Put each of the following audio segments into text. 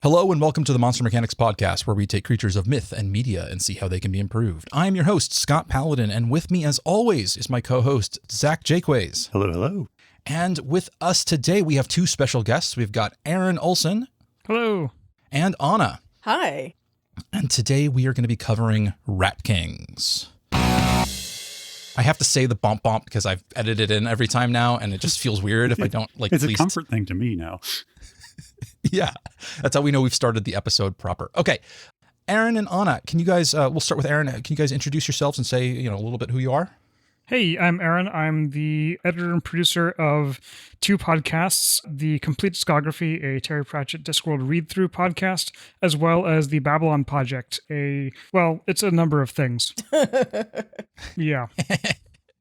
Hello and welcome to the Monster Mechanics Podcast, where we take creatures of myth and media and see how they can be improved. I am your host, Scott Paladin, and with me, as always, is my co-host, Zach Jaquays. Hello, hello. And with us today, we have two special guests. We've got Aaron Olson. Hello. And Anna. Hi. And today we are going to be covering Rat Kings. I have to say the bump bump because I've edited it in every time now, and it just feels weird if I don't It's a comfort thing to me now. Yeah, that's how we know we've started the episode proper. Okay, Aaron and Anna, can you guys, we'll start with Aaron. Can you guys introduce yourselves and say, a little bit who you are? Hey, I'm Aaron. I'm the editor and producer of two podcasts, the Compleat Discography, a Terry Pratchett Discworld read-through podcast, as well as the Babylon Project, it's a number of things. Yeah.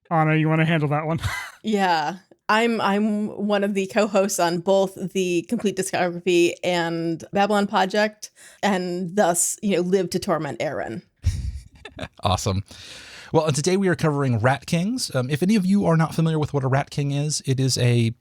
Anna, you want to handle that one? Yeah. I'm one of the co-hosts on both the Compleat Discography and Babylon Project, and thus, live to torment Aaron. Awesome. Well, and today we are covering Rat Kings. If any of you are not familiar with what a Rat King is, it is a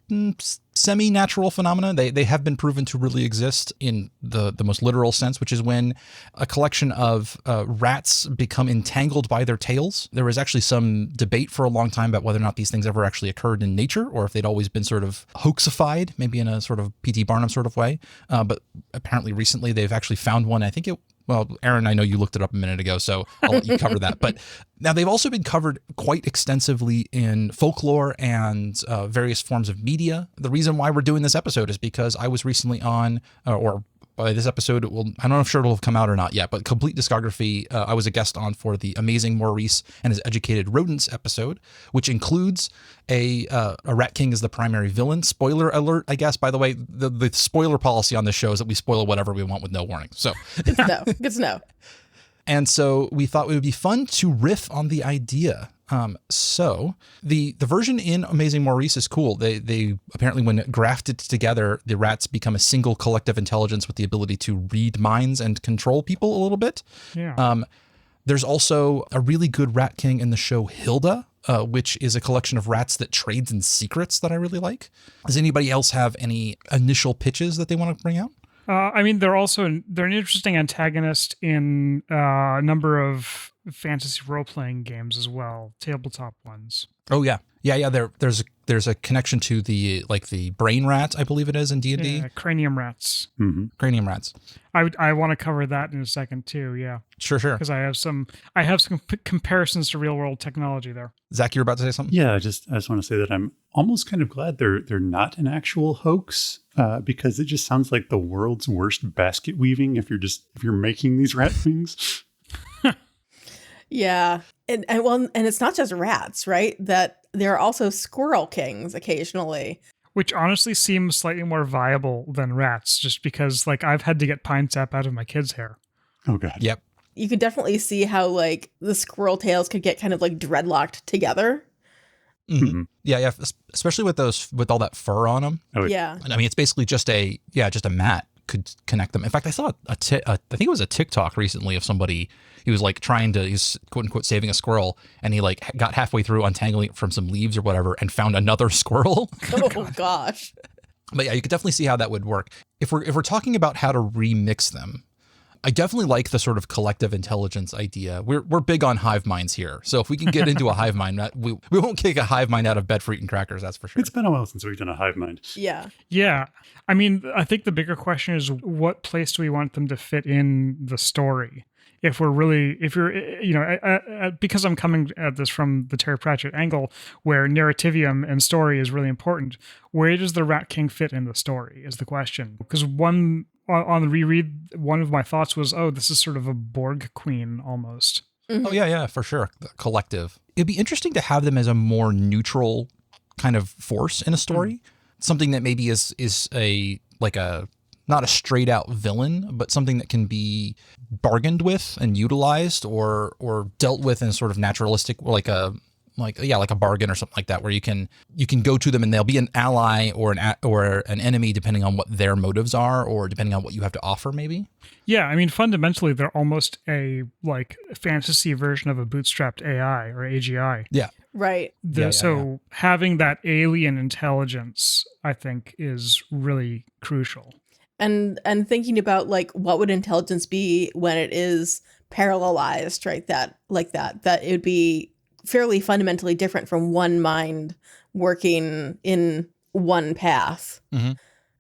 semi-natural phenomenon. They have been proven to really exist in the most literal sense, which is when a collection of rats become entangled by their tails. There was actually some debate for a long time about whether or not these things ever actually occurred in nature, or if they'd always been sort of hoaxified, maybe in a sort of P.T. Barnum sort of way. But apparently recently they've actually found one. I think well, Aaron, I know you looked it up a minute ago, so I'll let you cover that. But now they've also been covered quite extensively in folklore and various forms of media. The reason why we're doing this episode is because I was recently on, or by this episode, I'm not sure it'll have come out or not yet, but Compleat Discography, I was a guest on for the Amazing Maurice and His Educated Rodents episode, which includes a Rat King as the primary villain. Spoiler alert, I guess. By the way, the spoiler policy on this show is that we spoil whatever we want with no warning. So Good to know. And so we thought it would be fun to riff on the idea. So the version in Amazing Maurice is cool. They apparently, when grafted together, the rats become a single collective intelligence with the ability to read minds and control people a little bit. Yeah. There's also a really good Rat King in the show Hilda, which is a collection of rats that trades in secrets that I really like. Does anybody else have any initial pitches that they want to bring out? They're an interesting antagonist in a number of fantasy role-playing games as well, tabletop ones. Oh yeah. There's a connection to the brain rat, I believe it is in D&D. Yeah, cranium rats. Mm-hmm. Cranium rats. I want to cover that in a second too. Yeah. Sure. Because I have some comparisons to real-world technology there. Zach, you're about to say something? Yeah, I just want to say that I'm almost kind of glad they're not an actual hoax, because it just sounds like the world's worst basket weaving if you're making these rat things. Yeah. And it's not just rats, right? That there are also squirrel kings occasionally. Which honestly seems slightly more viable than rats, just because I've had to get pine sap out of my kid's hair. Oh God. Yep. You could definitely see how the squirrel tails could get kind of dreadlocked together. Mm-hmm. Yeah. Especially with all that fur on them. Oh, yeah. I mean, it's basically just a mat could connect them. In fact, I saw I think it was a TikTok recently of somebody, he was he's quote unquote saving a squirrel, and he got halfway through untangling it from some leaves or whatever and found another squirrel. Oh gosh. But yeah, you could definitely see how that would work. If we're talking about how to remix them, I definitely like the sort of collective intelligence idea. We're big on hive minds here. So if we can get into a hive mind, we won't kick a hive mind out of bed for eating crackers, that's for sure. It's been a while since we've done a hive mind. Yeah. Yeah. I mean, I think the bigger question is, what place do we want them to fit in the story? Because I'm coming at this from the Terry Pratchett angle, where narrativium and story is really important. Where does the Rat King fit in the story is the question. Because on the reread, one of my thoughts was, this is sort of a Borg queen almost. Mm-hmm. Oh yeah, for sure. The collective. It'd be interesting to have them as a more neutral kind of force in a story. Mm. Something that maybe is not a straight out villain, but something that can be bargained with and utilized or dealt with in a sort of naturalistic, like a bargain or something like that, where you can go to them and they'll be an ally or an enemy depending on what their motives are, or depending on what you have to offer maybe. Yeah, I mean, fundamentally they're almost a fantasy version of a bootstrapped AI or AGI. Yeah. Right. So having that alien intelligence, I think, is really crucial. And thinking about like what would intelligence be when it is parallelized, right? That it would be fairly fundamentally different from one mind working in one path.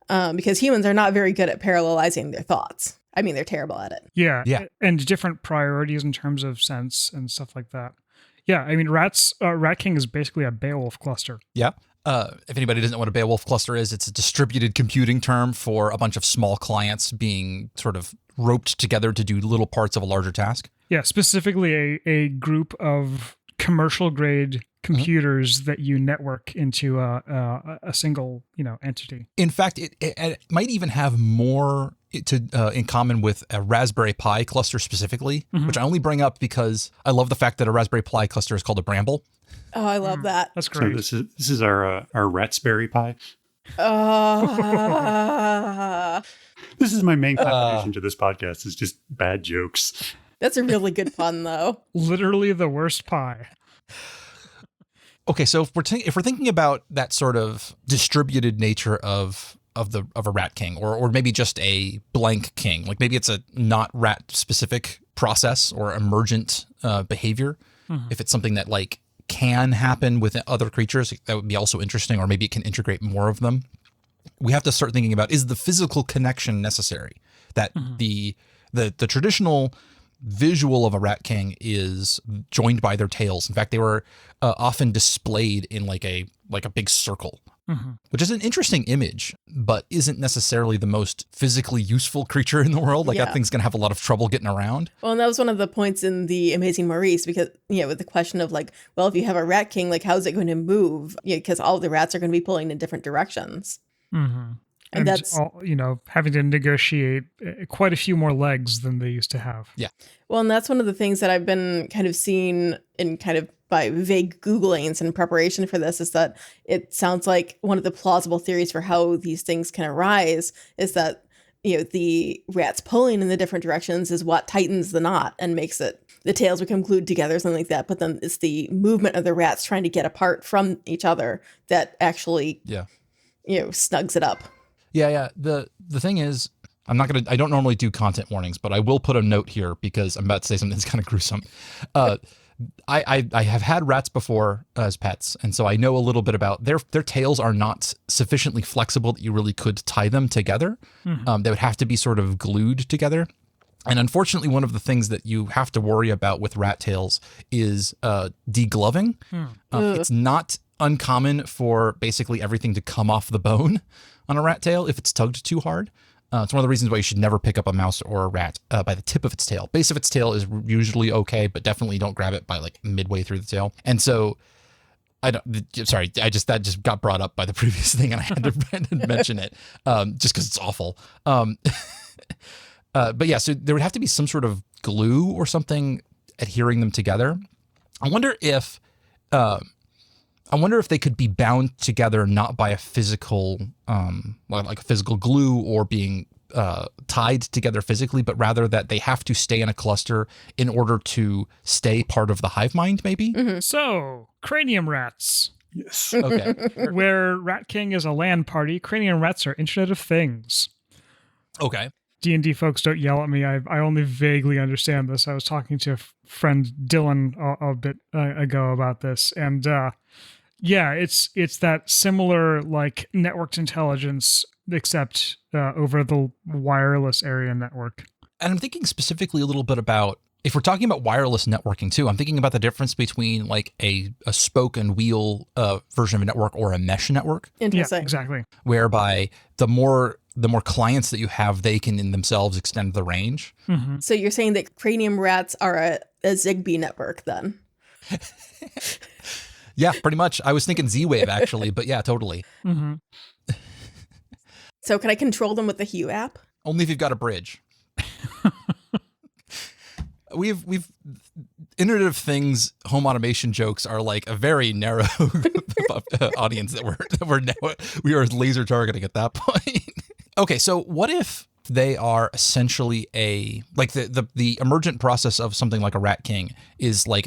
Because humans are not very good at parallelizing their thoughts. I mean, they're terrible at it. Yeah. And different priorities in terms of sense and stuff like that. Yeah, I mean, Rat King is basically a Beowulf cluster. Yeah. If anybody doesn't know what a Beowulf cluster is, it's a distributed computing term for a bunch of small clients being sort of roped together to do little parts of a larger task. Yeah, specifically a group of commercial grade computers that you network into a single entity. In fact, it might even have more in common with a Raspberry Pi cluster specifically, which I only bring up because I love the fact that a Raspberry Pi cluster is called a Bramble. Oh, I love that. That's great. So this is our Raspberry Pi. This is my main contribution to this podcast, is just bad jokes. That's a really good pun, though. Literally the worst pie. Okay, so if we're thinking about that sort of distributed nature of a rat king, or maybe just a blank king, like maybe it's a not rat specific process or emergent behavior. If it's something that like can happen with other creatures, that would be also interesting, or maybe it can integrate more of them. We have to start thinking about, is the physical connection necessary? That the traditional visual of a rat king is joined by their tails. In fact, they were often displayed in like a big circle, which is an interesting image, but isn't necessarily the most physically useful creature in the world. Like that thing's going to have a lot of trouble getting around. Well, and that was one of the points in The Amazing Maurice, because, with the question of like, well, if you have a rat king, like, how's it going to move? Because all the rats are going to be pulling in different directions. And that's all, having to negotiate quite a few more legs than they used to have. Yeah. Well, and that's one of the things that I've been kind of seeing in kind of by vague Googlings in preparation for this, is that it sounds like one of the plausible theories for how these things can arise is that, the rats pulling in the different directions is what tightens the knot and makes it, the tails become glued together, something like that. But then it's the movement of the rats trying to get apart from each other that actually, snugs it up. Yeah. The thing is, I don't normally do content warnings, but I will put a note here because I'm about to say something that's kind of gruesome. I have had rats before as pets, and so I know a little bit about their tails are not sufficiently flexible that you really could tie them together. They would have to be sort of glued together. And unfortunately, one of the things that you have to worry about with rat tails is degloving. It's not uncommon for basically everything to come off the bone on a rat tail if it's tugged too hard. It's one of the reasons why you should never pick up a mouse or a rat by the tip of its tail. Base of its tail is usually okay, but definitely don't grab it by like midway through the tail. And so that just got brought up by the previous thing, and I had to mention it just because it's awful. But yeah, so there would have to be some sort of glue or something adhering them together. I wonder if they could be bound together not by a physical, like a physical glue or being tied together physically, but rather that they have to stay in a cluster in order to stay part of the hive mind, maybe? So, cranium rats. Yes. Okay. Where Rat King is a LAN party, cranium rats are Internet of Things. Okay. D&D folks, don't yell at me. I only vaguely understand this. I was talking to a friend, Dylan, a bit ago about this. And yeah, it's that similar like networked intelligence, except over the wireless area network. And I'm thinking specifically a little bit about, if we're talking about wireless networking too, I'm thinking about the difference between like a spoke and wheel version of a network or a mesh network. Interesting. Yeah, exactly. Whereby the more clients that you have, they can in themselves extend the range. So you're saying that cranium rats are a Zigbee network then? Yeah, pretty much. I was thinking Z-Wave actually, but yeah, totally. So can I control them with the Hue app? Only if you've got a bridge. We've Internet of Things home automation jokes are like a very narrow audience that we are laser targeting at that point. Okay, so what if they are essentially the emergent process of something like a Rat King is like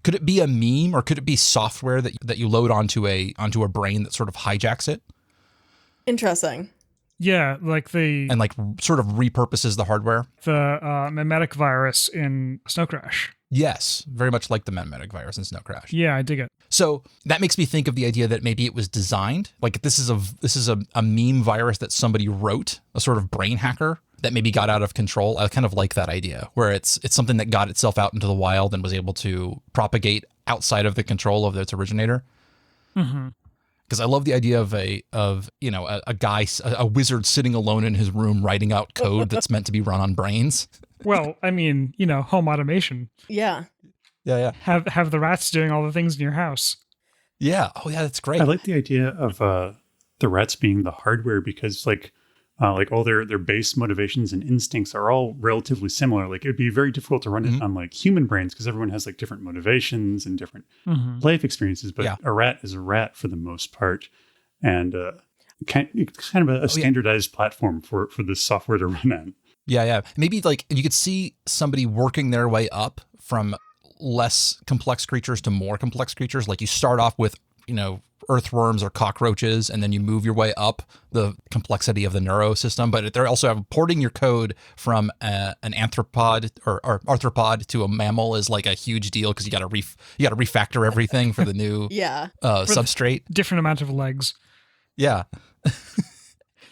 could it be a meme, or could it be software that you load onto a brain that sort of hijacks it? Interesting. Yeah, like and like sort of repurposes the hardware. the mimetic virus in Snow Crash. Yes, very much like the mimetic virus in Snow Crash. Yeah, I dig it. So that makes me think of the idea that maybe it was designed like this is a meme virus that somebody wrote, a sort of brain hacker that maybe got out of control. I kind of like that idea where it's something that got itself out into the wild and was able to propagate outside of the control of its originator. Because I love the idea of a guy, a wizard sitting alone in his room writing out code that's meant to be run on brains. Well, I mean, home automation. Yeah. Yeah. Have the rats doing all the things in your house. Yeah. Oh, yeah. That's great. I like the idea of the rats being the hardware because like all their base motivations and instincts are all relatively similar. Like it'd be very difficult to run it on like human brains because everyone has like different motivations and different life experiences. But a rat is a rat for the most part, and it's kind of a standardized platform for this software to run on. Yeah. Maybe like you could see somebody working their way up from less complex creatures to more complex creatures. Like you start off with, earthworms or cockroaches, and then you move your way up the complexity of the neuro system. But they're also porting your code from an arthropod or arthropod to a mammal is like a huge deal because you got to refactor everything for the new substrate. Different amount of legs. Yeah.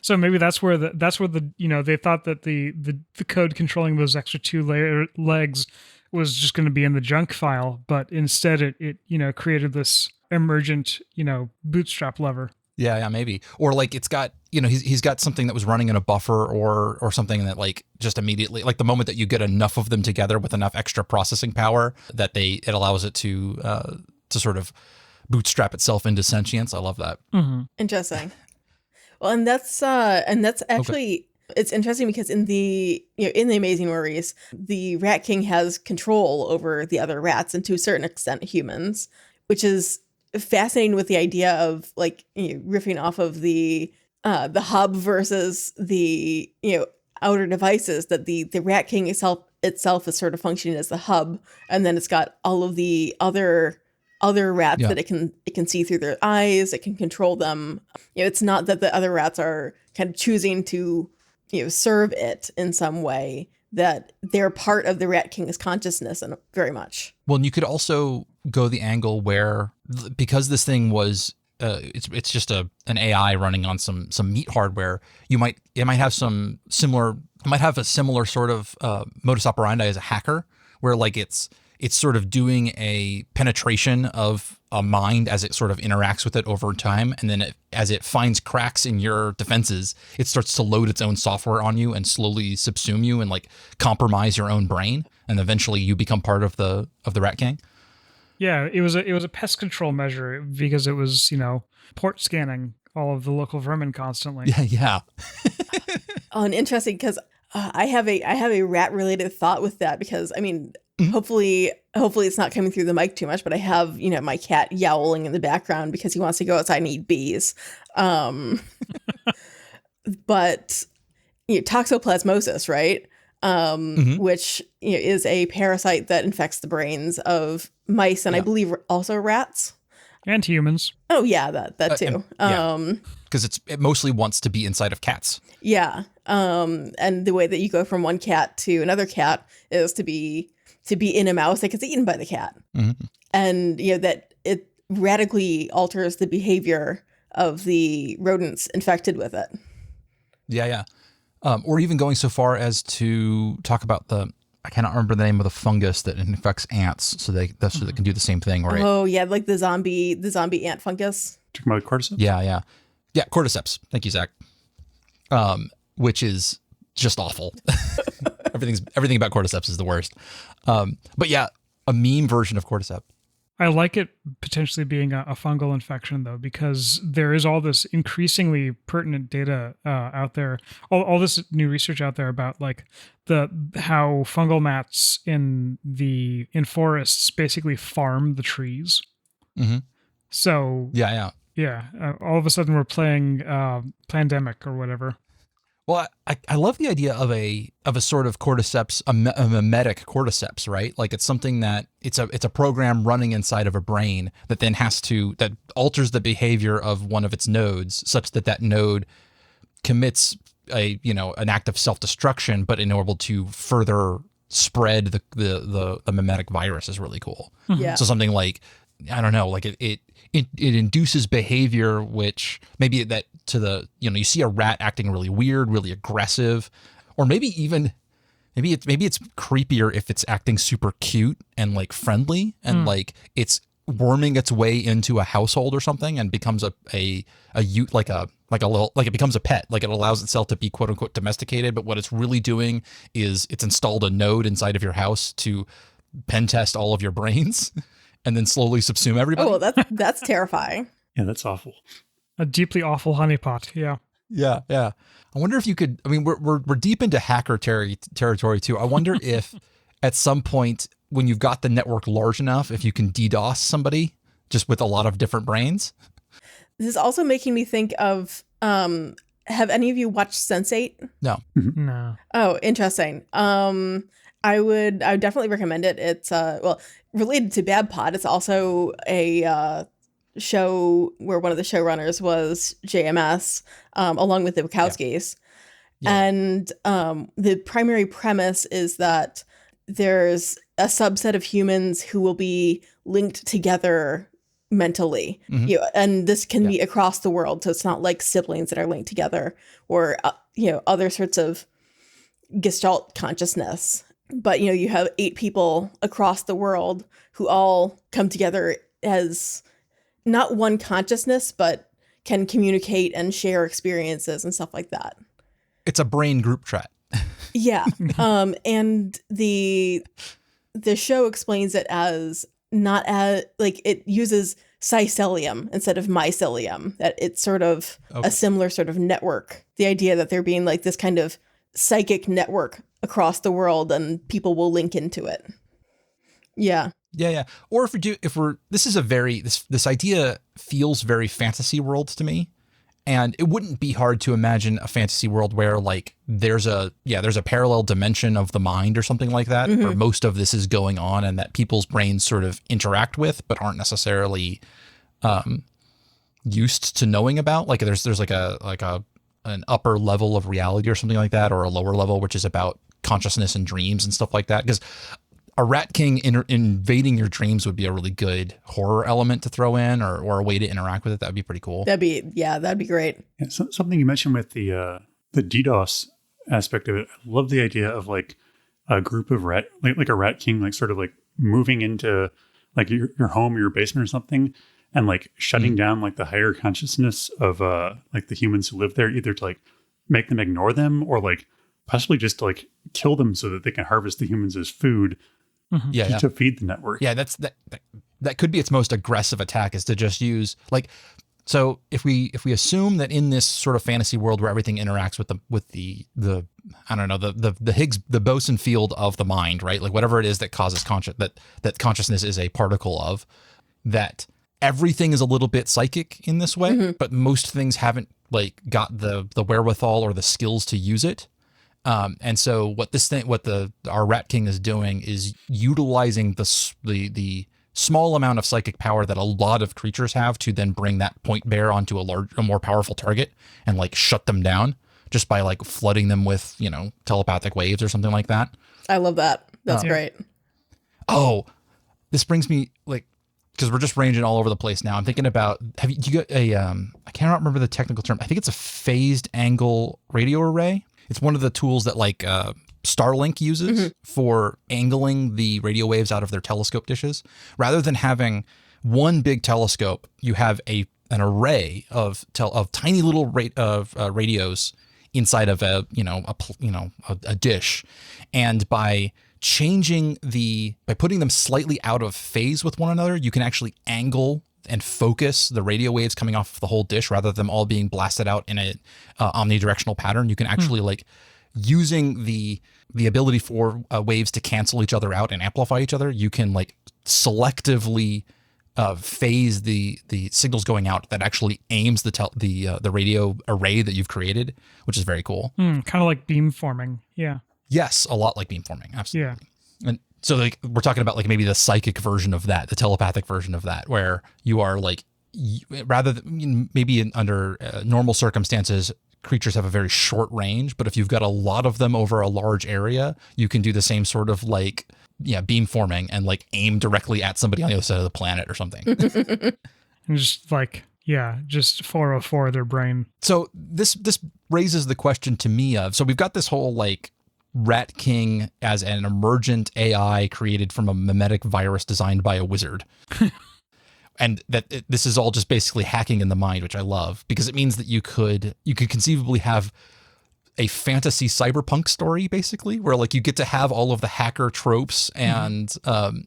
So maybe that's where the they thought that the code controlling those extra two legs was just going to be in the junk file, but instead it created this emergent bootstrap lever. Yeah, maybe. Or like it's got he's got something that was running in a buffer or something that like just immediately, like the moment that you get enough of them together with enough extra processing power that it allows it to sort of bootstrap itself into sentience. I love that. Interesting. Well, and that's actually it's interesting because in the Amazing Worries, the Rat King has control over the other rats and to a certain extent humans, which is fascinating with the idea of like riffing off of the hub versus the outer devices, that the Rat King itself is sort of functioning as the hub, and then it's got all of the other rats that it can see through their eyes. It can control them. It's not that the other rats are kind of choosing to serve it in some way, that they're part of the Rat King's consciousness and very much. Well, and you could also go the angle where, because this thing was it's just an AI running on some meat hardware, it might have a similar sort of modus operandi as a hacker, where like it's sort of doing a penetration of a mind as it sort of interacts with it over time. And then as it finds cracks in your defenses, it starts to load its own software on you and slowly subsume you and like compromise your own brain. And eventually you become part of the Rat King. Yeah, it was a pest control measure because it was, port scanning all of the local vermin constantly. Yeah. Oh, and interesting because I have a rat related thought with that, because I mean, hopefully it's not coming through the mic too much, but I have, my cat yowling in the background because he wants to go outside and eat bees. But toxoplasmosis, right? Which is a parasite that infects the brains of mice and I believe also rats and humans. Oh yeah, that too. Because it mostly wants to be inside of cats. Yeah. And the way that you go from one cat to another cat is to be in a mouse that gets eaten by the cat. And that it radically alters the behavior of the rodents infected with it. Yeah. Or even going so far as to talk about I cannot remember the name of the fungus that infects ants, so they can do the same thing, right? Oh yeah, like the zombie ant fungus. Talking about cordyceps? Yeah, cordyceps. Thank you, Zach. Which is just awful. Everything about cordyceps is the worst. But yeah, a meme version of cordyceps. I like it potentially being a fungal infection, though, because there is all this increasingly pertinent data out there, all this new research out there about like how fungal mats in forests basically farm the trees. So yeah. All of a sudden we're playing Plandemic or whatever. Well, I love the idea of a sort of cordyceps, a mimetic cordyceps, right? Like it's something that it's a program running inside of a brain that then that alters the behavior of one of its nodes such that node commits an act of self-destruction, but in order to further spread the mimetic virus is really cool. Yeah. So something like, I don't know, like it induces behavior, which maybe that to the, you see a rat acting really weird, really aggressive, or maybe it's creepier if it's acting super cute and like friendly and like it's worming its way into a household or something and becomes it becomes a pet. Like it allows itself to be quote unquote domesticated, but what it's really doing is it's installed a node inside of your house to pen test all of your brains and then slowly subsume everybody. Oh, that's terrifying. Yeah, that's awful. A deeply awful honeypot. Yeah. Yeah. I wonder if you could. I mean, we're deep into hacker territory too. I wonder if at some point when you've got the network large enough, if you can DDoS somebody just with a lot of different brains. This is also making me think of. Have any of you watched Sense8? No. No. Oh, interesting. I would definitely recommend it. It's related to BabPod. It's also a show where one of the showrunners was JMS, along with the Wachowskis. Yeah. And the primary premise is that there's a subset of humans who will be linked together mentally. Mm-hmm. And this can be across the world. So it's not like siblings that are linked together or, other sorts of Gestalt consciousness. But, you have 8 people across the world who all come together as not one consciousness, but can communicate and share experiences and stuff like that. It's a brain group chat. Yeah. And the show explains it as not as like it uses cycelium instead of mycelium, that it's sort of a similar sort of network. The idea that there being like this kind of psychic network across the world and people will link into it. Yeah. Yeah. Or this idea feels very fantasy world to me. And it wouldn't be hard to imagine a fantasy world where like there's a parallel dimension of the mind or something like that, where most of this is going on and that people's brains sort of interact with, but aren't necessarily used to knowing about. Like there's like an upper level of reality or something like that, or a lower level, which is about consciousness and dreams and stuff like that. Because a Rat King invading your dreams would be a really good horror element to throw in, or a way to interact with it. That'd be pretty cool. That'd be great. Yeah, something you mentioned with the DDoS aspect of it. I love the idea of like a group of like a Rat King, like sort of like moving into like your home or your basement or something, and like shutting down like the higher consciousness of like the humans who live there, either to like make them ignore them or like possibly just to like kill them so that they can harvest the humans as food. To feed the network. Yeah, that could be its most aggressive attack, is to just use like, so if we assume that in this sort of fantasy world where everything interacts with the I don't know, the Higgs, the boson field of the mind, right? Like whatever it is that causes that consciousness is a particle of, that everything is a little bit psychic in this way, but most things haven't like got the wherewithal or the skills to use it. And so what our Rat King is doing is utilizing the small amount of psychic power that a lot of creatures have to then bring that point bear onto a more powerful target and like shut them down just by like flooding them with, telepathic waves or something like that. I love that. That's great. Oh, this brings me like, because we're just ranging all over the place now. I'm thinking about, do you got I can't remember the technical term. I think it's a phased angle radio array. It's one of the tools that like Starlink uses for angling the radio waves out of their telescope dishes. Rather than having one big telescope, you have an array of tiny little radios inside of a dish, and by putting them slightly out of phase with one another, you can actually angle and focus the radio waves coming off the whole dish rather than them all being blasted out in a omnidirectional pattern. You can actually like using the ability for waves to cancel each other out and amplify each other. You can like selectively phase the signals going out that actually aims the radio array that you've created, which is very cool. Kind of like beamforming. Yeah. Yes, a lot like beamforming. Absolutely. Yeah. And so like we're talking about like maybe the psychic version of that, the telepathic version of that, where you are like, rather than maybe under normal circumstances, creatures have a very short range, but if you've got a lot of them over a large area, you can do the same sort of like, beam forming and like aim directly at somebody on the other side of the planet or something. And just like, just 404 their brain. So this raises the question to me of, so we've got this whole like Rat King as an emergent AI created from a mimetic virus designed by a wizard. And this is all just basically hacking in the mind, which I love, because it means that you could conceivably have a fantasy cyberpunk story, basically, where like you get to have all of the hacker tropes and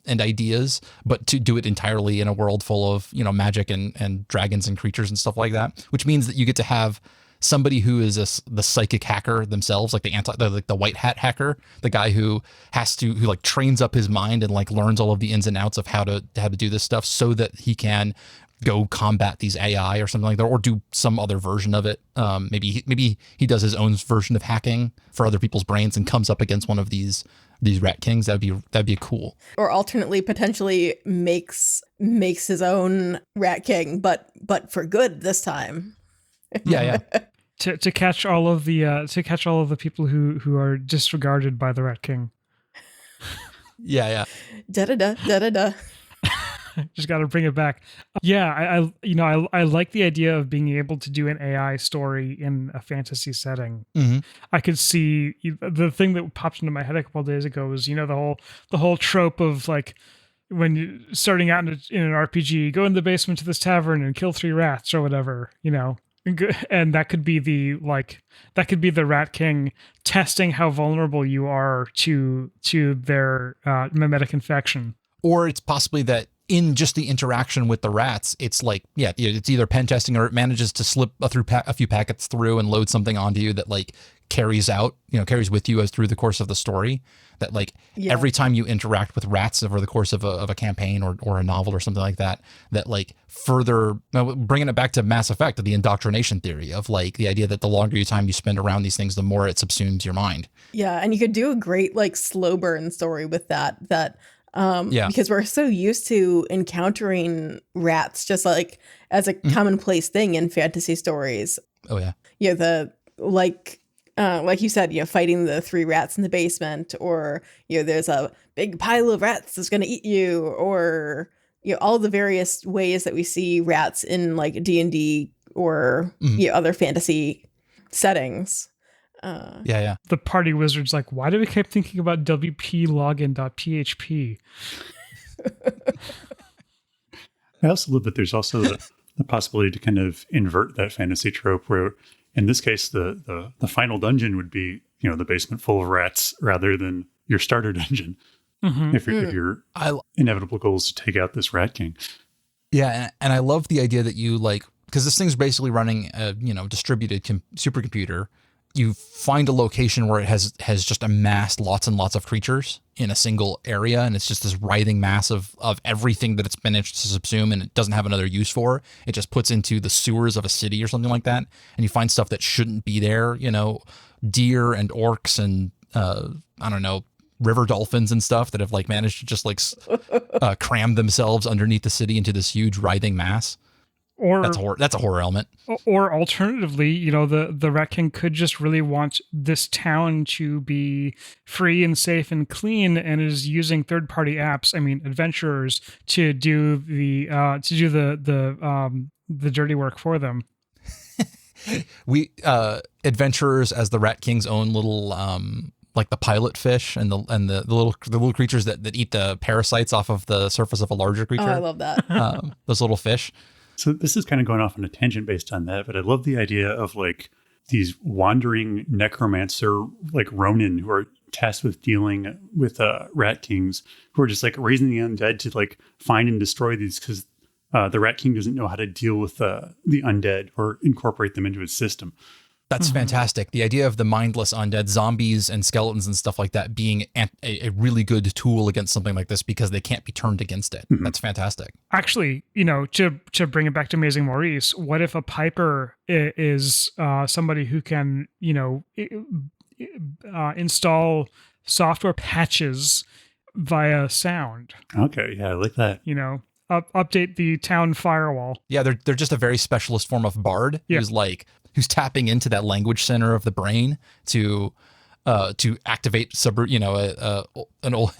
ideas, but to do it entirely in a world full of, magic and dragons and creatures and stuff like that, which means that you get to have somebody who is the psychic hacker themselves, like the white hat hacker, the guy who like trains up his mind and like learns all of the ins and outs of how to do this stuff so that he can go combat these AI or something like that, or do some other version of it. Maybe he does his own version of hacking for other people's brains and comes up against one of these Rat Kings. That'd be cool. Or alternately, potentially makes his own Rat King, but for good this time. Yeah. To catch all of the people who are disregarded by the Rat King. Yeah. Da da da da da da. Just got to bring it back. Yeah, I like the idea of being able to do an AI story in a fantasy setting. Mm-hmm. I could see the thing that popped into my head a couple of days ago was the whole trope of like when you're starting out in an RPG, go in the basement to this tavern and kill 3 rats or whatever, and that could be the Rat King testing how vulnerable you are to their mimetic infection. Or it's possibly that in just the interaction with the rats, it's like, it's either pen testing or it manages to slip a few packets through and load something onto you that like carries with you as through the course of the story. That like every time you interact with rats over the course of a campaign or a novel or something like that, that like further bringing it back to Mass Effect, the indoctrination theory of like the idea that the longer time you spend around these things, the more it subsumes your mind. Yeah. And you could do a great like slow burn story with that. Because we're so used to encountering rats just like as a commonplace thing in fantasy stories. Oh yeah. Like you said, fighting the 3 rats in the basement, or there's a big pile of rats that's going to eat you, or all the various ways that we see rats in like D&D or other fantasy settings. The party wizard's like, why do we keep thinking about wplogin.php? I also love that there's also the possibility to kind of invert that fantasy trope where, in this case, the final dungeon would be, the basement full of rats rather than your starter dungeon. Mm-hmm. If your inevitable goal is to take out this Rat King. Yeah, and I love the idea that you like, because this thing's basically running a distributed supercomputer. You find a location where it has just amassed lots and lots of creatures in a single area, and it's just this writhing mass of everything that it's managed to subsume, and it doesn't have another use for. It just puts into the sewers of a city or something like that, and you find stuff that shouldn't be there, deer and orcs and river dolphins and stuff that have like managed to just like cram themselves underneath the city into this huge writhing mass. Or that's a horror element. Or alternatively, the Rat King could just really want this town to be free and safe and clean, and is using third-party apps, adventurers, to do the dirty work for them. We adventurers as the Rat King's own little like the pilot fish and the little creatures that eat the parasites off of the surface of a larger creature. Oh, I love that. Those little fish. So this is kind of going off on a tangent based on that, but I love the idea of like these wandering necromancer, like Ronin, who are tasked with dealing with Rat Kings, who are just like raising the undead to like find and destroy these, because the Rat King doesn't know how to deal with the undead or incorporate them into his system. That's fantastic. The idea of the mindless undead, zombies and skeletons and stuff like that being a really good tool against something like this because they can't be turned against it. Mm-hmm. That's fantastic. Actually, to bring it back to Amazing Maurice, what if a piper is somebody who can, install software patches via sound? Okay, yeah, I like that. Update the town firewall. Yeah, they're just a very specialist form of bard who's like who's tapping into that language center of the brain to activate an old.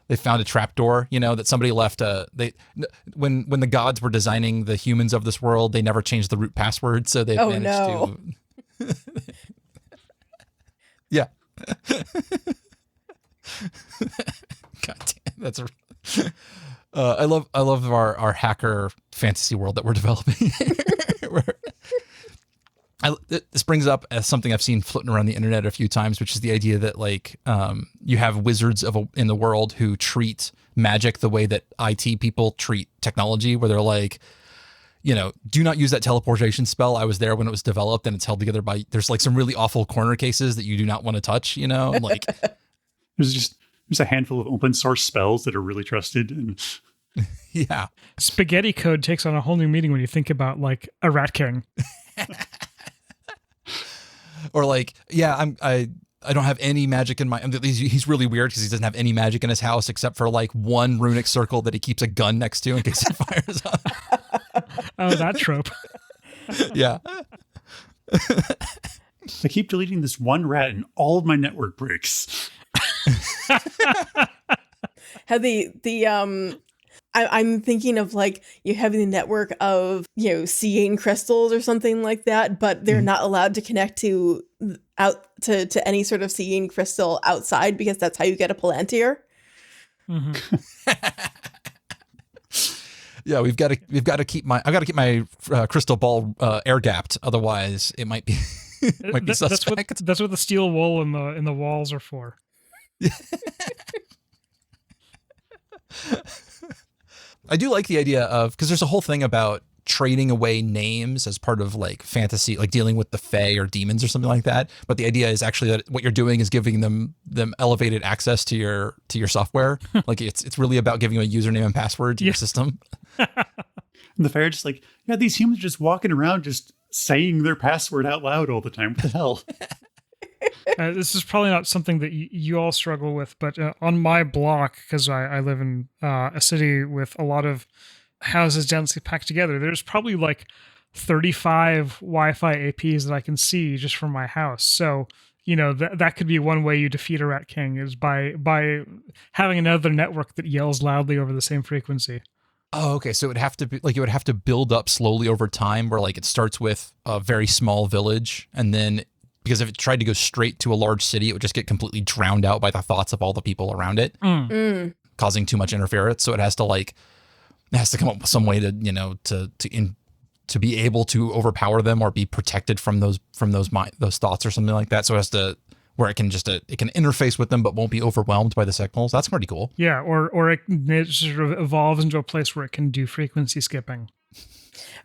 They found a trapdoor, that somebody left. When the gods were designing the humans of this world, they never changed the root password, so they managed to. Yeah. God damn, that's. I love our hacker fantasy world that we're developing. This brings up something I've seen floating around the internet a few times, which is the idea that you have wizards in the world who treat magic the way that IT people treat technology, where they're like, do not use that teleportation spell. I was there when it was developed, and it's held together by. There's some really awful corner cases that you do not want to touch. Like there's a handful of open source spells that are really trusted, and yeah, spaghetti code takes on a whole new meaning when you think about a Rat King. Or I don't have any magic in my. He's really weird because he doesn't have any magic in his house except for one runic circle that he keeps a gun next to in case it fires up. Oh, that trope. Yeah. I keep deleting this one rat and all of my network breaks. How I'm thinking of you having a network of seeing crystals or something like that, but they're not allowed to connect to any sort of seeing crystal outside because that's how you get a Palantir. Mm-hmm. Yeah, I've got to keep my crystal ball air gapped, otherwise it might be suspect. That's what the steel wool in the walls are for. I do like the idea of, because there's a whole thing about trading away names as part of fantasy, dealing with the fae or demons or something like that. But the idea is actually that what you're doing is giving them elevated access to your software. It's really about giving them a username and password to your system. And the fae are just these humans are just walking around just saying their password out loud all the time. What the hell? This is probably not something that you all struggle with, but on my block, because I live in a city with a lot of houses densely packed together, there's probably 35 Wi-Fi APs that I can see just from my house. So, that could be one way you defeat a Rat King, is by having another network that yells loudly over the same frequency. Oh, okay. So it would have to be it would have to build up slowly over time, where it starts with a very small village, and then, because if it tried to go straight to a large city, it would just get completely drowned out by the thoughts of all the people around it, causing too much interference. So it has to come up with some way to to be able to overpower them or be protected from those thoughts or something like that. So it has to, where it can interface with them but won't be overwhelmed by the signals. That's pretty cool. Yeah, or it sort of evolves into a place where it can do frequency skipping.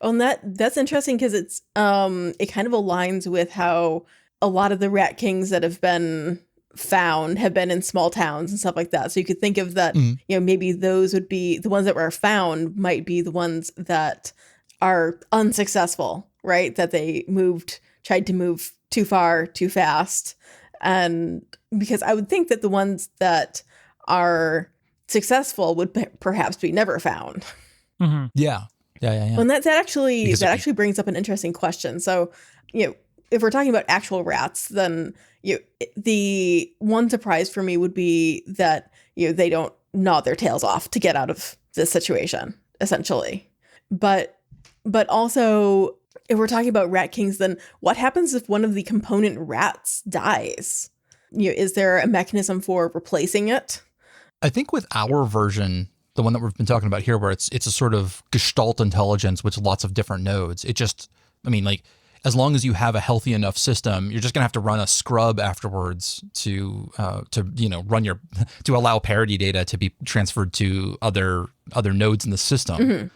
Oh, and that's interesting because it's it kind of aligns with how a lot of the Rat Kings that have been found have been in small towns and stuff like that. So you could think of that, maybe those would be the ones that were found, might be the ones that are unsuccessful, right? That they tried to move too far, too fast. And because I would think that the ones that are successul would perhaps be never found. Mm-hmm. Yeah. Well, and that actually brings up an interesting question. So, if we're talking about actual rats, then the one surprise for me would be that they don't gnaw their tails off to get out of this situation, essentially. But also, if we're talking about Rat Kings, then what happens if one of the component rats dies? Is there a mechanism for replacing it? I think with our version, the one that we've been talking about here, where it's a sort of gestalt intelligence with lots of different nodes. As long as you have a healthy enough system, you're just gonna have to run a scrub afterwards to allow parity data to be transferred to other nodes in the system. Mm-hmm.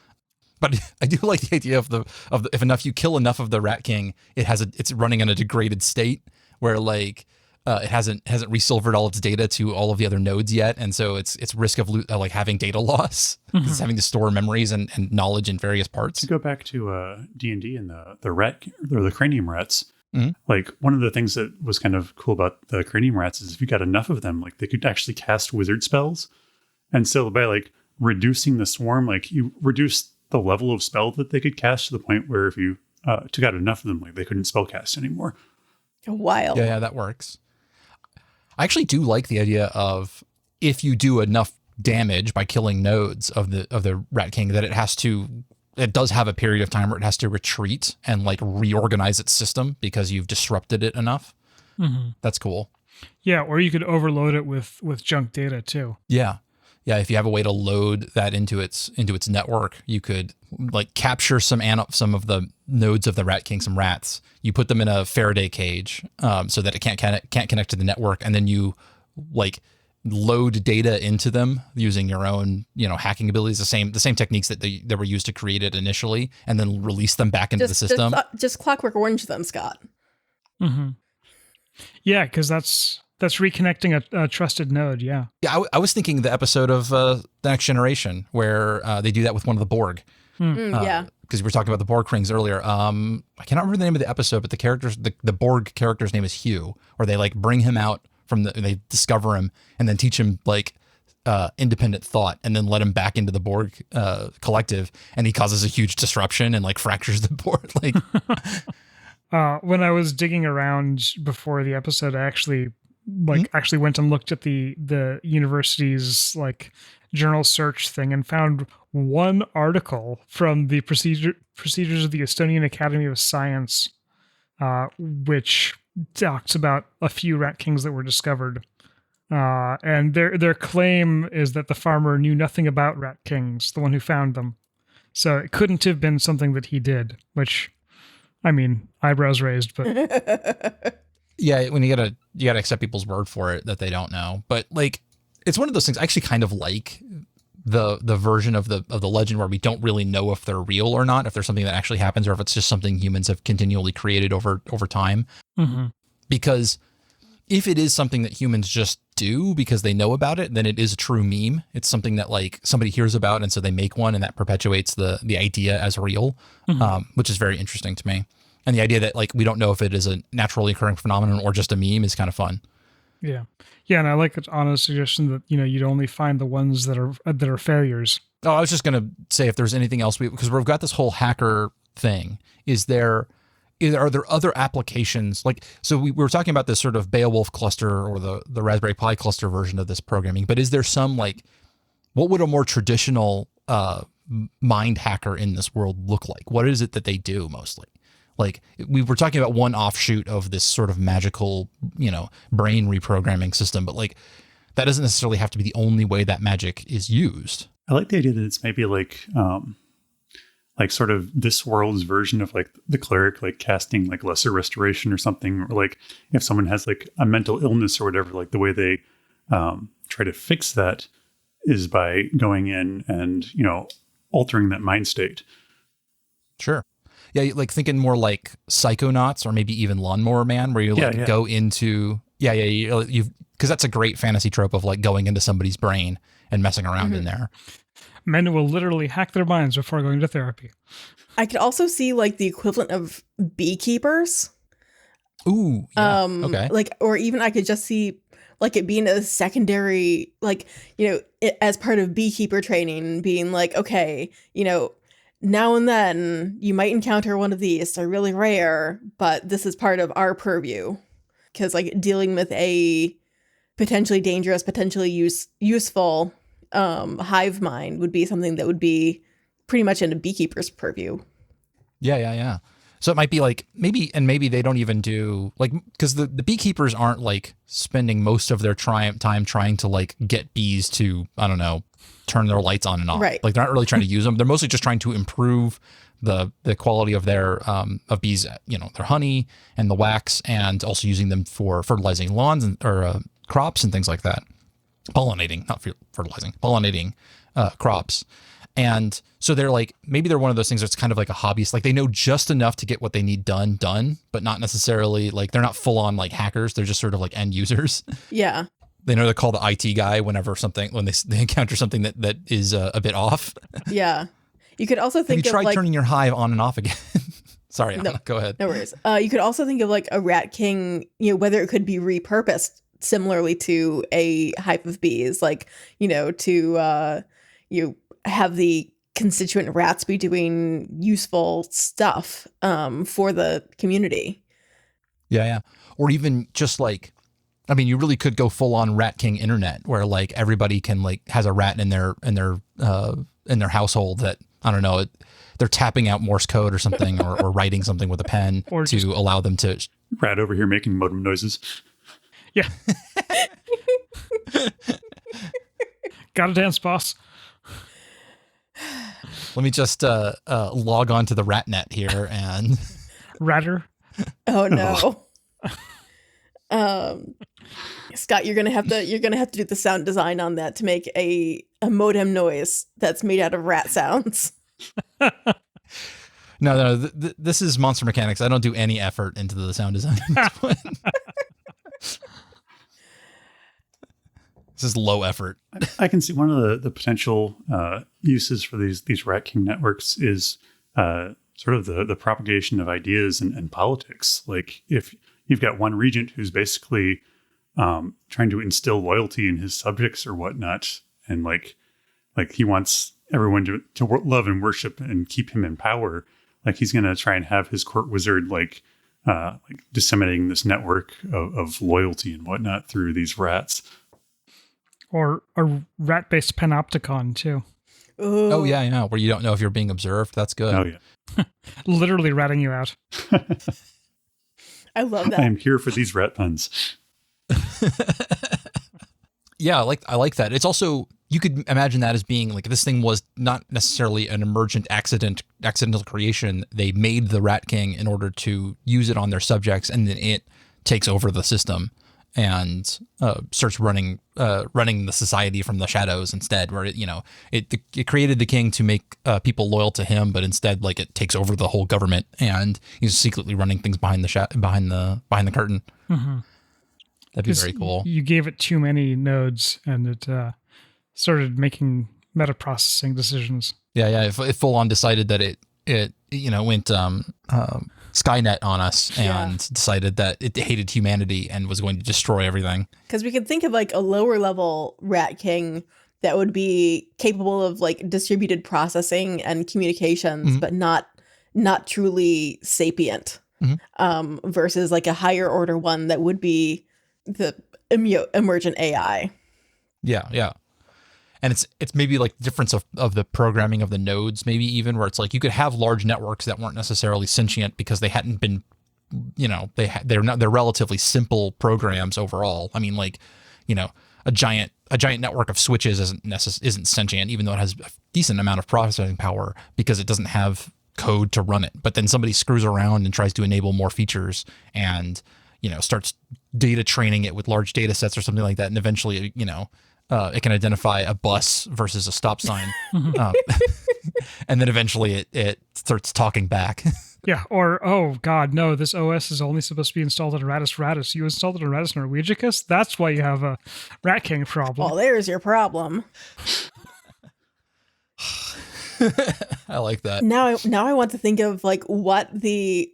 But I do like the idea of the if you kill enough of the Rat King, it's running in a degraded state where it hasn't resilvered all its data to all of the other nodes yet, and so it's risk of having data loss. Mm-hmm. It's having to store memories and knowledge in various parts. To go back to D&D and the rat or the cranium rats, mm-hmm. One of the things that was kind of cool about the cranium rats is if you got enough of them, they could actually cast wizard spells, and so by reducing the swarm, you reduce the level of spell that they could cast to the point where if you took out enough of them, like they couldn't spellcast anymore. Wild. Yeah, that works. I actually do like the idea of if you do enough damage by killing nodes of the Rat King, that it does have a period of time where it has to retreat and like reorganize its system because you've disrupted it enough. Mm-hmm. That's cool. Yeah, or you could overload it with junk data too. Yeah. If you have a way to load that into its network, you could like capture some of the nodes of the Rat King, some rats. You put them in a Faraday cage so that it can't connect to the network, and then you like load data into them using your own hacking abilities, the same techniques that were used to create it initially, and then release them back into the system. Just Clockwork Orange them, Scott. Mm-hmm. Yeah, because that's reconnecting a trusted node. Yeah. I was thinking the episode of The Next Generation where they do that with one of the Borg. Yeah. Because we were talking about the Borg rings earlier. I cannot remember the name of the episode, but the Borg character's name is Hugh, where they like bring him out they discover him and then teach him like independent thought and then let him back into the Borg collective, and he causes a huge disruption and like fractures the board. Like when I was digging around before the episode, I actually went and looked at the university's like journal search thing and found one article from the procedures of the Estonian Academy of Science, which talks about a few Rat Kings that were discovered. And their claim is that the farmer knew nothing about Rat Kings, the one who found them. So it couldn't have been something that he did, which, I mean, eyebrows raised, but... Yeah, when you gotta accept people's word for it that they don't know. But like, it's one of those things. I actually kind of like the version of the legend where we don't really know if they're real or not, if there's something that actually happens, or if it's just something humans have continually created over time. Mm-hmm. Because if it is something that humans just do because they know about it, then it is a true meme. It's something that like somebody hears about, and so they make one, and that perpetuates the idea as real, which is very interesting to me. And the idea that like we don't know if it is a naturally occurring phenomenon or just a meme is kind of fun. Yeah, and I like Anna's suggestion that you'd only find the ones that are failures. Oh, I was just gonna say if there's anything else because we've got this whole hacker thing. Are there other applications like so we were talking about this sort of Beowulf cluster or the Raspberry Pi cluster version of this programming, but is there some like what would a more traditional mind hacker in this world look like? What is it that they do mostly? Like we were talking about one offshoot of this sort of magical, brain reprogramming system, but like that doesn't necessarily have to be the only way that magic is used. I like the idea that it's maybe like sort of this world's version of like the cleric, like casting like lesser restoration or something, or like if someone has like a mental illness or whatever, like the way they try to fix that is by going in and, altering that mind state. Sure. Yeah, like thinking more like Psychonauts or maybe even Lawnmower Man, where you go into you've because that's a great fantasy trope of like going into somebody's brain and messing around in there. Men will literally hack their minds before going to therapy. I could also see like the equivalent of beekeepers. Ooh, yeah. Okay. Like, or even I could just see like it being a secondary, like, as part of beekeeper training, being like, okay, now and then you might encounter one of these. They're really rare, but this is part of our purview. Because like dealing with a potentially dangerous, potentially useful hive mind would be something that would be pretty much in a beekeeper's purview. Yeah. So it might be like maybe they don't even do like because the beekeepers aren't like spending most of their time trying to like get bees to, I don't know, turn their lights on and off. Right. Like they're not really trying to use them. They're mostly just trying to improve the quality of their of bees, their honey and the wax, and also using them for fertilizing lawns or crops and things like that. Pollinating, not fertilizing, pollinating crops. And so they're like, maybe they're one of those things that's kind of like a hobbyist. Like they know just enough to get what they need done, but not necessarily like they're not full on like hackers. They're just sort of like end users. Yeah. They know to call the IT guy when they encounter something that is a bit off. Yeah. You could also think Have you tried like turning your hive on and off again? Sorry, Anna, go ahead. No worries. You could also think of like a Rat King, whether it could be repurposed similarly to a hive of bees, like, to have the constituent rats be doing useful stuff for the community. Yeah. Or even just like, I mean, you really could go full on Rat King internet where like everybody can like has a rat in their household that, I don't know, they're tapping out Morse code or something or writing something with a pen or to allow them to. Rat over here making modem noises. Yeah. Gotta dance, boss. Let me just log on to the RatNet here and Ratter. Oh no. Scott, you're gonna have to do the sound design on that to make a modem noise that's made out of rat sounds. No, this is Monster Mechanics. I don't do any effort into the sound design. This is low effort. I can see one of the potential uses for these Rat King networks is sort of the propagation of ideas and politics. Like if you've got one regent who's basically trying to instill loyalty in his subjects or whatnot, and like he wants everyone to love and worship and keep him in power. Like he's going to try and have his court wizard like disseminating this network of loyalty and whatnot through these rats. Or a rat-based panopticon, too. Ooh. Oh, yeah, where you don't know if you're being observed. That's good. Oh, yeah. Literally ratting you out. I love that. I am here for these rat puns. Yeah, I like that. It's also, you could imagine that as being like, this thing was not necessarily an emergent accidental creation. They made the Rat King in order to use it on their subjects, and then it takes over the system and starts running the society from the shadows instead, where it created the king to make people loyal to him, but instead like it takes over the whole government and he's secretly running things behind the curtain. Mm-hmm. That'd be very cool. You gave it too many nodes and it started making meta processing decisions. Yeah. It full on decided that it went Skynet on us and decided that it hated humanity and was going to destroy everything. Because we could think of like a lower level Rat King that would be capable of like distributed processing and communications, but not truly sapient. Versus like a higher order one that would be the emergent AI. Yeah. And it's maybe like the difference of the programming of the nodes, maybe even where it's like you could have large networks that weren't necessarily sentient because they hadn't been, they're relatively simple programs overall. I mean, like, a giant network of switches isn't sentient, even though it has a decent amount of processing power because it doesn't have code to run it. But then somebody screws around and tries to enable more features and, starts data training it with large data sets or something like that. And eventually, it can identify a bus versus a stop sign. And then eventually it starts talking back. Yeah. Or, oh God, no, this OS is only supposed to be installed on Ratus. You installed it on Ratus Norvegicus? That's why you have a Rat King problem. Well, there's your problem. I like that. Now I want to think of like what the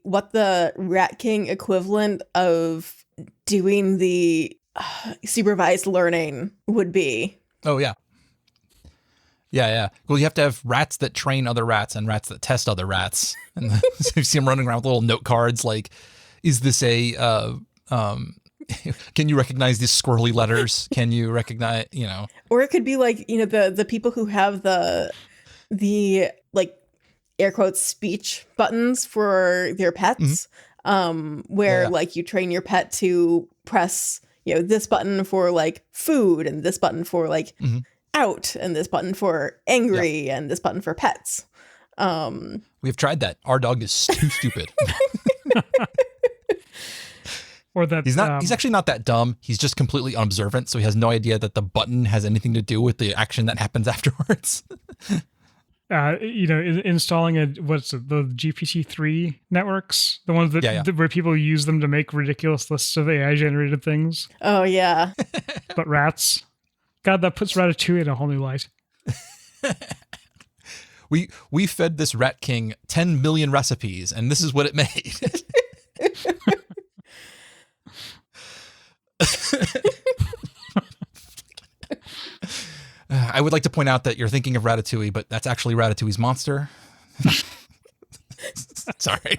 Rat King equivalent of doing the supervised learning would be. Oh, yeah. Yeah. Well, you have to have rats that train other rats and rats that test other rats. And so you see them running around with little note cards like, is this a, can you recognize these squirrely letters? Can you recognize, Or it could be like, the people who have the like air quotes speech buttons for their pets, where like you train your pet to press, this button for like food and this button for like out and this button for angry and this button for pets. We've tried that. Our dog is too stupid. Or that he's actually not that dumb. He's just completely unobservant. So he has no idea that the button has anything to do with the action that happens afterwards. Installing the GPT-3 networks, the ones that where people use them to make ridiculous lists of AI generated things. Oh yeah. But rats, God, that puts Ratatouille in a whole new light. We fed this Rat King 10 million recipes, and this is what it made. I would like to point out that you're thinking of Ratatouille, but that's actually Ratatouille's monster. Sorry.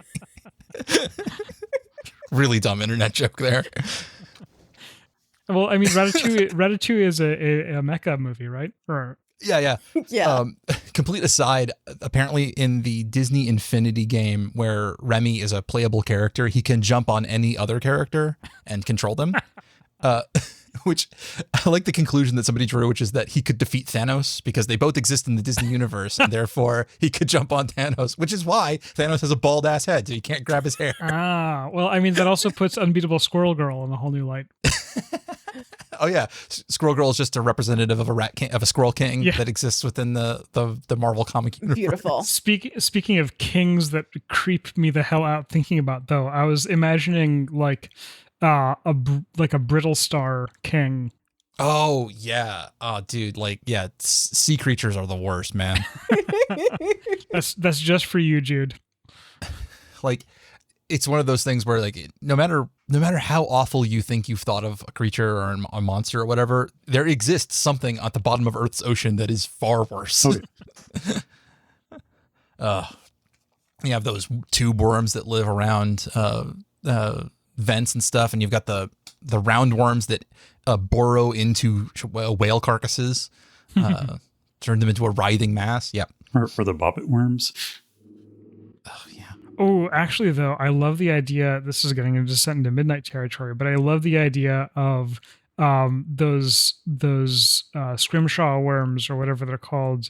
Really dumb internet joke there. Well, I mean, Ratatouille is a mecha movie, right? Or Yeah. Yeah. Complete aside, apparently in the Disney Infinity game where Remy is a playable character, he can jump on any other character and control them. Which I like the conclusion that somebody drew, which is that he could defeat Thanos because they both exist in the Disney universe, and therefore he could jump on Thanos, which is why Thanos has a bald ass head, so you can't grab his hair. well, I mean, that also puts Unbeatable Squirrel Girl in a whole new light. Oh yeah, Squirrel Girl is just a representative of a Squirrel King that exists within the Marvel comic universe. Beautiful. Speaking of kings that creep me the hell out thinking about, though, I was imagining like a brittle star king. Oh yeah, oh dude, sea creatures are the worst, man. That's just for you, Jude. Like, it's one of those things where, like, no matter how awful you think you've thought of a creature or a monster or whatever, there exists something at the bottom of Earth's ocean that is far worse. You have those tube worms that live around vents and stuff, and you've got the roundworms that burrow into whale carcasses, turn them into a writhing mass. Yep. Or the bobbit worms. Oh yeah. Oh, actually, though, I love the idea. This is getting into Descent into Midnight territory, but I love the idea of those scrimshaw worms or whatever they're called,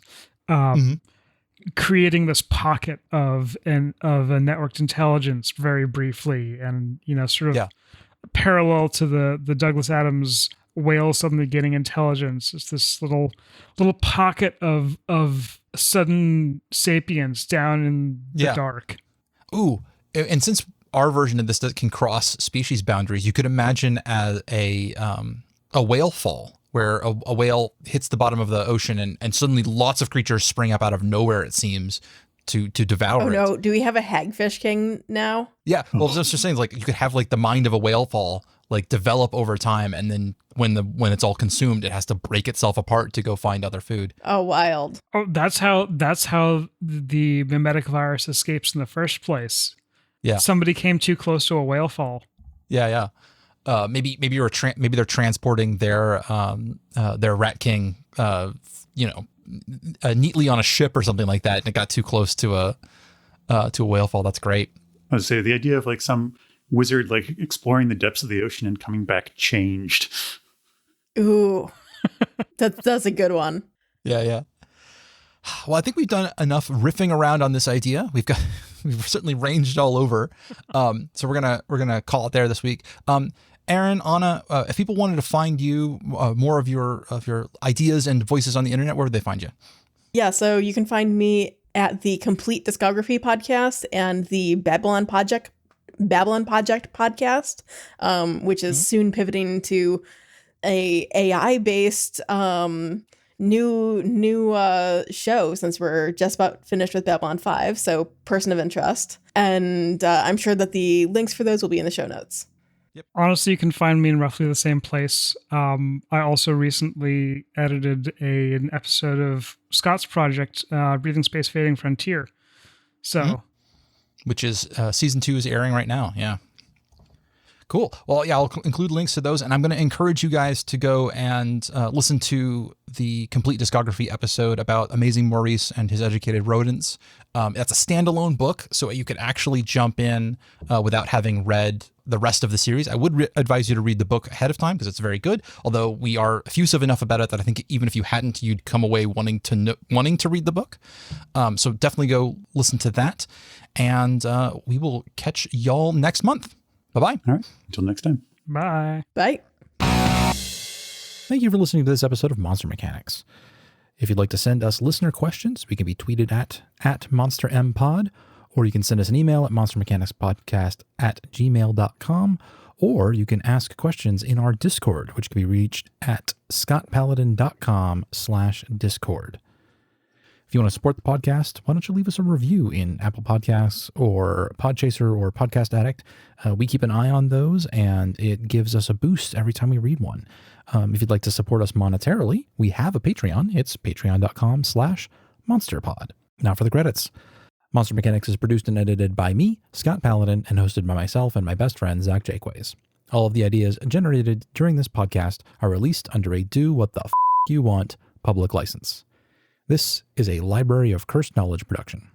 creating this pocket of a networked intelligence very briefly, and sort of parallel to the Douglas Adams whale suddenly getting intelligence. It's this little pocket of sudden sapience down in the dark. Ooh, and since our version of this can cross species boundaries, you could imagine as a whale fall, where a whale hits the bottom of the ocean and suddenly lots of creatures spring up out of nowhere, it seems, to devour it. Oh no, do we have a hagfish king now? Yeah, well, I was just saying, like, you could have like the mind of a whale fall like develop over time, and then when it's all consumed, it has to break itself apart to go find other food. Oh, wild. Oh, that's how the mimetic virus escapes in the first place. Yeah. Somebody came too close to a whale fall. Yeah. Maybe they're transporting their Rat King, neatly on a ship or something like that, and it got too close to a whale fall. That's great. I would say the idea of like some wizard like exploring the depths of the ocean and coming back changed. Ooh, that's a good one. Yeah. Well, I think we've done enough riffing around on this idea. We've certainly ranged all over. So we're gonna call it there this week. Aaron, Anna, if people wanted to find you, more of your ideas and voices on the internet, where would they find you? Yeah, so you can find me at the Compleat Discography podcast and the Babylon Project podcast, which is soon pivoting to a AI based new show, since we're just about finished with Babylon 5. So person of interest, and I'm sure that the links for those will be in the show notes. Yep. Honestly, you can find me in roughly the same place. I also recently edited an episode of Scott's project, Breathing Space Fading Frontier. So, which is season 2 is airing right now. Yeah. Cool. Well, yeah, I'll include links to those, and I'm going to encourage you guys to go and listen to the Complete Discography episode about Amazing Maurice and his educated rodents. That's a standalone book, so you could actually jump in without having read the rest of the series. I would advise you to read the book ahead of time because it's very good, although we are effusive enough about it that I think even if you hadn't, you'd come away wanting to read the book. So definitely go listen to that, and we will catch y'all next month. Bye-bye. All right. Until next time. bye. Bye. Thank you for listening to this episode of Monster Mechanics. If you'd like to send us listener questions, we can be tweeted at MonsterMPod, or you can send us an email at monstermechanicspodcast@gmail.com, or you can ask questions in our Discord, which can be reached at scottpaladin.com/Discord. If you want to support the podcast, why don't you leave us a review in Apple Podcasts or Podchaser or Podcast Addict? We keep an eye on those, and it gives us a boost every time we read one. If you'd like to support us monetarily, we have a Patreon. It's patreon.com/monsterpod. Now for the credits. Monster Mechanics is produced and edited by me, Scott Paladin, and hosted by myself and my best friend, Zach Jaquays. All of the ideas generated during this podcast are released under a Do What the F You Want public license. This is a Library of Cursed Knowledge production.